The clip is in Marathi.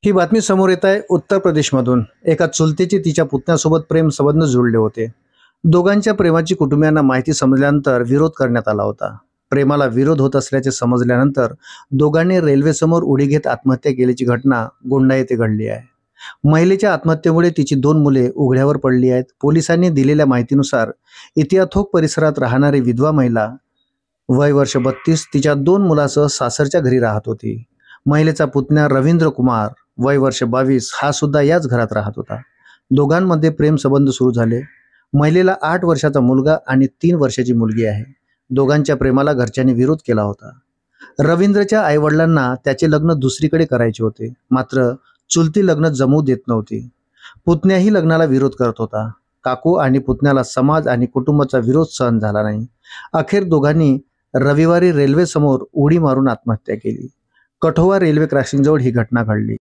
ही बातमी समोर येत आहे उत्तर प्रदेशमधून. एका चुलतेचे तिच्या पुतण्यासोबत प्रेम संबंध जुळले होते. दोघांच्या प्रेमाची कुटुंबियांना माहिती समजल्यानंतर विरोध करण्यात आला होता. प्रेमाला विरोध होत असल्याचे समजल्यानंतर दोघांनी रेल्वेसमोर उडी घेत आत्महत्या केल्याची घटना गोंडा येथे घडली आहे. महिलेच्या आत्महत्येमुळे तिची 2 मुले उघड्यावर पडली आहेत. पोलिसांनी दिलेल्या माहितीनुसार इतियाथोक परिसरात राहणारी विधवा महिला वय वर्ष 32 तिच्या 2 मुलासह सासरच्या घरी राहत होती. महिलेचा पुतण्या रवींद्र कुमार वय वर्ष 22 हा सुद्धा याच घरात राहत होता. दोघांमध्ये प्रेम संबंध सुरू झाले. महिलेला 8 वर्षाचा मुलगा आणि 3 वर्षाची मुलगी आहे. दोघांच्या प्रेमाला घरच्यांनी विरोध केला होता. रवींद्रच्या आईवडिलांना त्याचे लग्न दुसरीकडे करायचे होते, मात्र चुलती लग्न जमवू देत नव्हती. पुतण्याही लग्नाला विरोध करत होता. काकू आणि पुतण्याला समाज आणि कुटुंबाचा विरोध सहन झाला नाही. अखेर दोघांनी रविवारी रेल्वे समोर उडी मारून आत्महत्या केली. कठोवा रेल्वे क्रॉसिंगजवळ ही घटना घडली.